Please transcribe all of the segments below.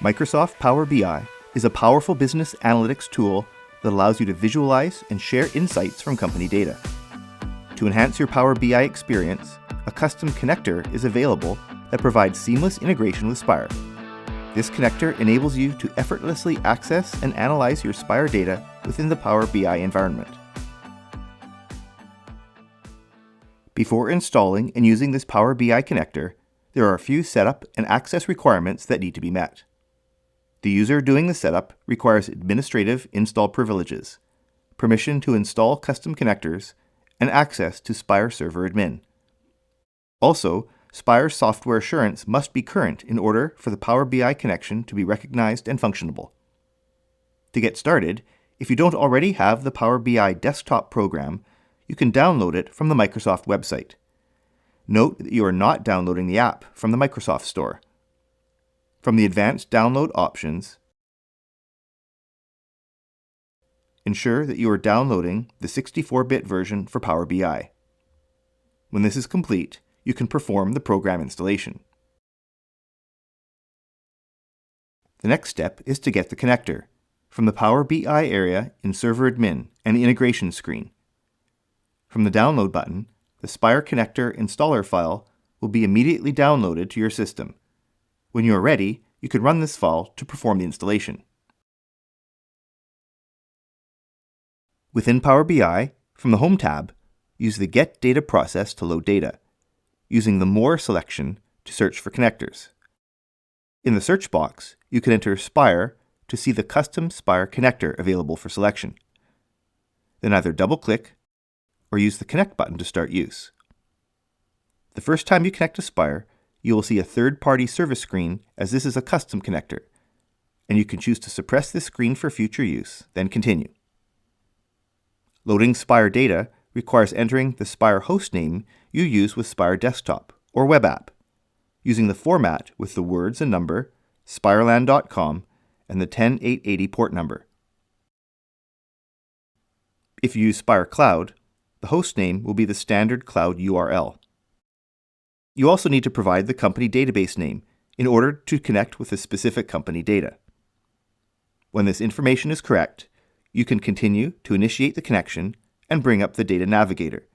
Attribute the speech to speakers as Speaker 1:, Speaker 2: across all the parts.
Speaker 1: Microsoft Power BI is a powerful business analytics tool that allows you to visualize and share insights from company data. To enhance your Power BI experience, a custom connector is available that provides seamless integration with Spire. This connector enables you to effortlessly access and analyze your Spire data within the Power BI environment. Before installing and using this Power BI connector, there are a few setup and access requirements that need to be met. The user doing the setup requires administrative install privileges, permission to install custom connectors, and access to Spire Server Admin. Also, Spire software assurance must be current in order for the Power BI connection to be recognized and functionable. To get started, if you don't already have the Power BI desktop program, you can download it from the Microsoft website. Note that you are not downloading the app from the Microsoft Store. From the advanced download options, ensure that you are downloading the 64-bit version for Power BI. When this is complete, you can perform the program installation. The next step is to get the connector from the Power BI area in Server Admin and the integration screen. From the Download button, the Spire Connector installer file will be immediately downloaded to your system. When you are ready, you can run this file to perform the installation. Within Power BI, from the Home tab, use the Get Data process to load data, using the More selection to search for connectors. In the search box, you can enter Spire to see the custom Spire connector available for selection. Then either double-click or use the Connect button to start use. The first time you connect to Spire, you will see a third-party service screen as this is a custom connector, and you can choose to suppress this screen for future use, then continue. Loading Spire data requires entering the Spire hostname you use with Spire Desktop or Web App, using the format with the words and number, spireland.com, and the 10880 port number. If you use Spire Cloud, the hostname will be the standard cloud URL. You also need to provide the company database name in order to connect with the specific company data. When this information is correct, you can continue to initiate the connection and bring up the Data Navigator.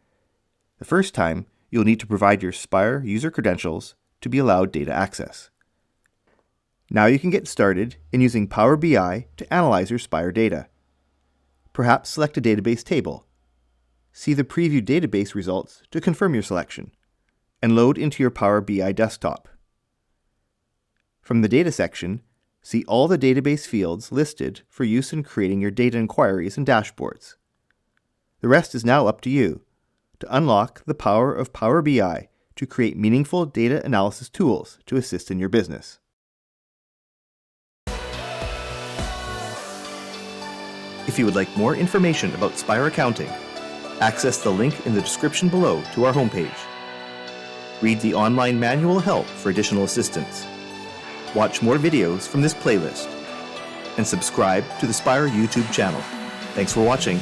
Speaker 1: The first time, you'll need to provide your Spire user credentials to be allowed data access. Now you can get started in using Power BI to analyze your Spire data. Perhaps select a database table. See the Preview Database results to confirm your selection, and load into your Power BI desktop. From the Data section, see all the database fields listed for use in creating your data inquiries and dashboards. The rest is now up to you to unlock the power of Power BI to create meaningful data analysis tools to assist in your business. If you would like more information about Spire Accounting, access the link in the description below to our homepage. Read the online manual help for additional assistance. Watch more videos from this playlist, and subscribe to the Spire YouTube channel. Thanks for watching.